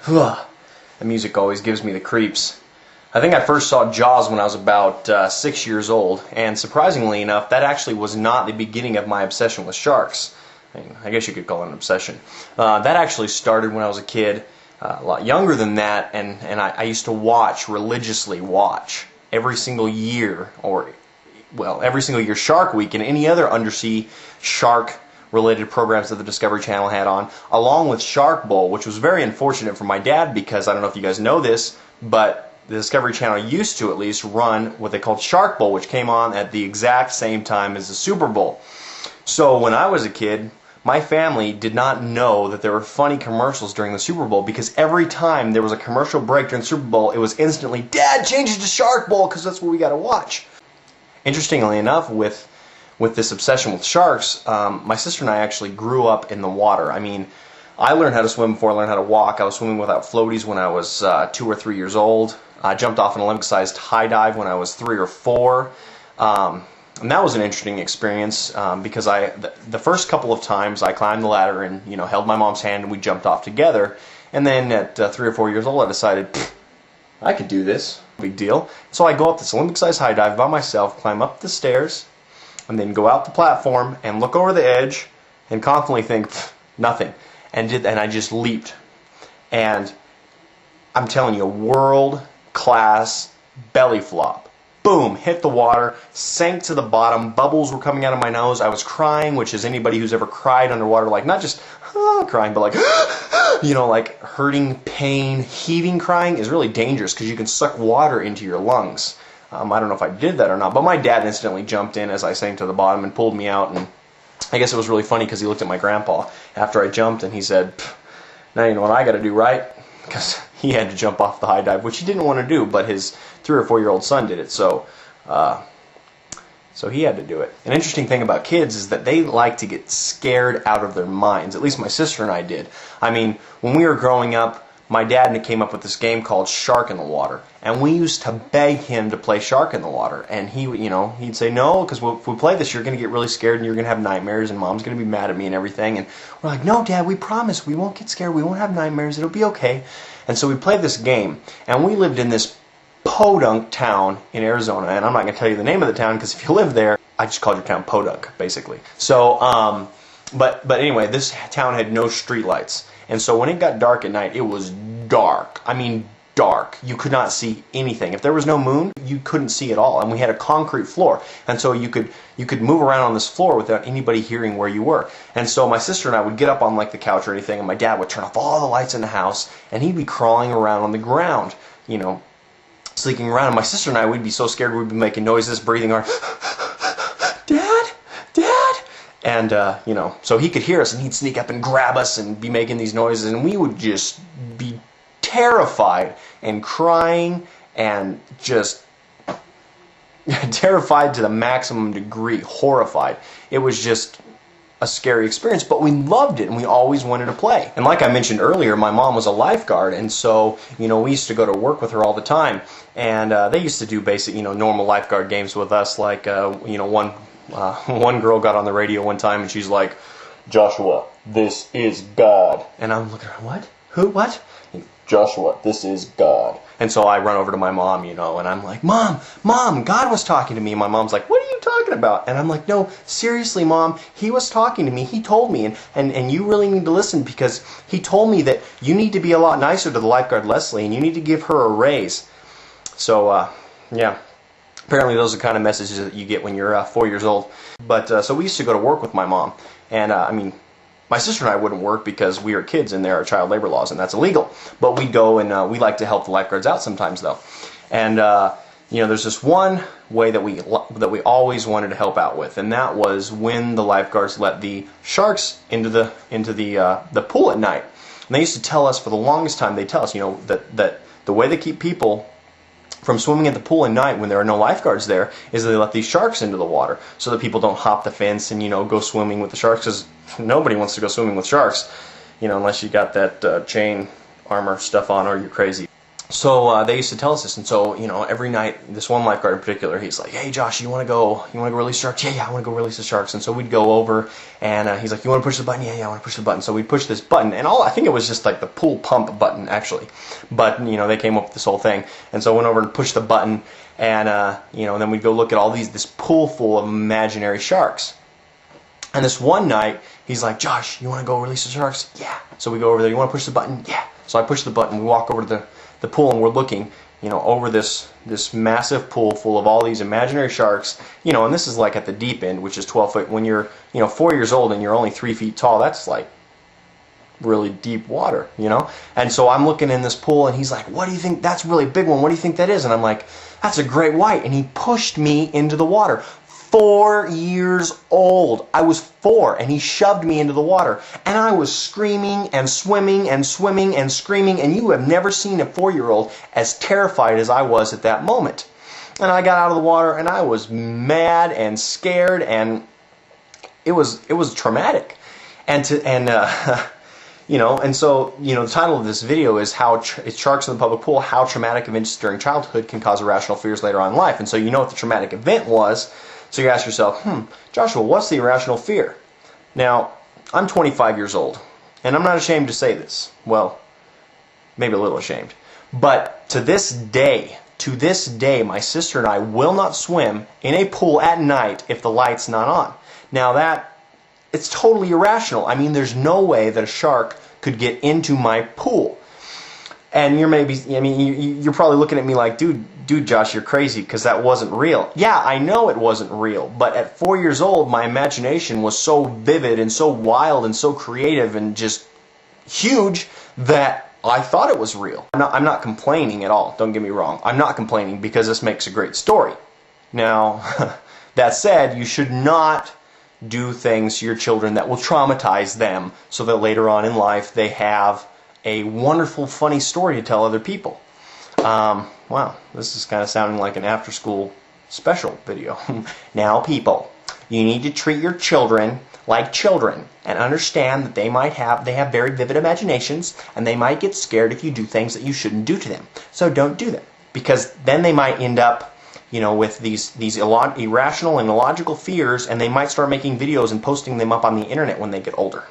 The music always gives me the creeps. I think I first saw Jaws when I was about 6 years old, and surprisingly enough, that actually was not the beginning of my obsession with sharks. I guess you could call it an obsession. That actually started when I was a kid, a lot younger than that, and I used to religiously watch, every single year, every single year Shark Week and any other undersea shark related programs that the Discovery Channel had on, along with Shark Bowl, which was very unfortunate for my dad because I don't know if you guys know this, but the Discovery Channel used to at least run what they called Shark Bowl, which came on at the exact same time as the Super Bowl. So when I was a kid, my family did not know that there were funny commercials during the Super Bowl because every time there was a commercial break during the Super Bowl, it was instantly, "Dad, change it to Shark Bowl because that's what we got to watch." Interestingly enough, with this obsession with sharks, my sister and I actually grew up in the water. I mean, I learned how to swim before I learned how to walk. I was swimming without floaties when I was 2 or 3 years old. I jumped off an Olympic-sized high dive when I was 3 or 4. And that was an interesting experience because the first couple of times I climbed the ladder and held my mom's hand and we jumped off together. And then at 3 or 4 years old, I decided I could do this. Big deal. So I go up this Olympic-sized high dive by myself, climb up the stairs, and then go out the platform and look over the edge and confidently think nothing, and I just leaped. And I'm telling you, world-class belly flop. Boom, hit the water, sank to the bottom, bubbles were coming out of my nose, I was crying, which is anybody who's ever cried underwater, like not just crying, but like, like hurting, pain, heaving crying is really dangerous because you can suck water into your lungs. I don't know if I did that or not, but my dad instantly jumped in as I sank to the bottom and pulled me out, and I guess it was really funny because he looked at my grandpa after I jumped and he said, "Now you know what I got to do, right?" Because he had to jump off the high dive, which he didn't want to do, but his 3 or 4 year old son did it, so he had to do it. An interesting thing about kids is that they like to get scared out of their minds. At least my sister and I did. I mean, when we were growing up, my dad came up with this game called Shark in the Water, and we used to beg him to play Shark in the Water, and he'd say no, because if we play this, you're going to get really scared and you're going to have nightmares and Mom's going to be mad at me and everything. And we're like, "No, Dad, we promise we won't get scared, we won't have nightmares, it'll be okay." And so we played this game, and we lived in this podunk town in Arizona, and I'm not going to tell you the name of the town because if you live there, I just called your town Podunk, basically. So, but anyway, this town had no street lights. And so when it got dark at night, it was dark. I mean, dark. You could not see anything. If there was no moon, you couldn't see at all. And we had a concrete floor. And so you could move around on this floor without anybody hearing where you were. And so my sister and I would get up on like the couch or anything, and my dad would turn off all the lights in the house, and he'd be crawling around on the ground, sneaking around. And my sister and I, we'd be so scared we'd be making noises, breathing our "Dad, Dad." And, so he could hear us and he'd sneak up and grab us and be making these noises, and we would just be terrified and crying and just terrified to the maximum degree, horrified. It was just a scary experience, but we loved it and we always wanted to play. And like I mentioned earlier, my mom was a lifeguard, and so, we used to go to work with her all the time, and they used to do basic, normal lifeguard games with us, like, one girl got on the radio one time and she's like, "Joshua, this is God." And I'm looking at her, "What? Who? What?" "Joshua, this is God." And so I run over to my mom, and I'm like, Mom, God was talking to me." And my mom's like, "What are you talking about?" And I'm like, "No, seriously, Mom, he was talking to me. He told me, and you really need to listen because he told me that you need to be a lot nicer to the lifeguard Leslie and you need to give her a raise." So, yeah. Apparently those are the kind of messages that you get when you're 4 years old. But so we used to go to work with my mom. And my sister and I wouldn't work because we are kids and there are child labor laws and that's illegal. But we'd go and we like to help the lifeguards out sometimes though. And there's this one way that we always wanted to help out with, and that was when the lifeguards let the sharks into the pool at night. And they used to tell us for the longest time, they tell us, that the way they keep people from swimming at the pool at night when there are no lifeguards there is that they let these sharks into the water so that people don't hop the fence and go swimming with the sharks, because nobody wants to go swimming with sharks unless you got that chain armor stuff on or you're crazy. So they used to tell us this, and so every night, this one lifeguard in particular, he's like, "Hey Josh, you want to go release sharks?" Yeah, I want to go release the sharks. And so we'd go over, and he's like, "You want to push the button?" Yeah, I want to push the button. So we'd push this button, and I think it was just like the pool pump button actually, but they came up with this whole thing, and so I went over and pushed the button, and then we'd go look at all this pool full of imaginary sharks. And this one night, he's like, "Josh, you want to go release the sharks?" Yeah. So we go over there. "You want to push the button?" Yeah. So I push the button. We walk over to the pool, and we're looking, over this massive pool full of all these imaginary sharks, and this is like at the deep end, which is 12 foot. When you're, 4 years old and you're only 3 feet tall, that's like really deep water, And so I'm looking in this pool, and he's like, "What do you think? That's a really big one. What do you think that is?" And I'm like, "That's a great white." And he pushed me into the water. 4 years old. I was 4, and he shoved me into the water. And I was screaming and swimming and swimming and screaming, and you have never seen a 4-year-old as terrified as I was at that moment. And I got out of the water, and I was mad and scared, and it was traumatic. And so the title of this video is it's Sharks in the Public Pool, How Traumatic Events During Childhood Can Cause Irrational Fears Later on in Life. And so what the traumatic event was. So you ask yourself, Joshua, what's the irrational fear? Now, I'm 25 years old, and I'm not ashamed to say this. Well, maybe a little ashamed. But to this day, my sister and I will not swim in a pool at night if the light's not on. Now it's totally irrational. I mean, there's no way that a shark could get into my pool. And you're probably looking at me like, dude, Josh, you're crazy because that wasn't real. Yeah, I know it wasn't real, but at 4 years old, my imagination was so vivid and so wild and so creative and just huge that I thought it was real. I'm not complaining at all, don't get me wrong. I'm not complaining because this makes a great story. Now, that said, you should not do things to your children that will traumatize them so that later on in life they have a wonderful, funny story to tell other people. Wow, this is kind of sounding like an after-school special video. Now, people, you need to treat your children like children and understand that they have very vivid imaginations, and they might get scared if you do things that you shouldn't do to them. So don't do them, because then they might end up, with these irrational and illogical fears, and they might start making videos and posting them up on the internet when they get older.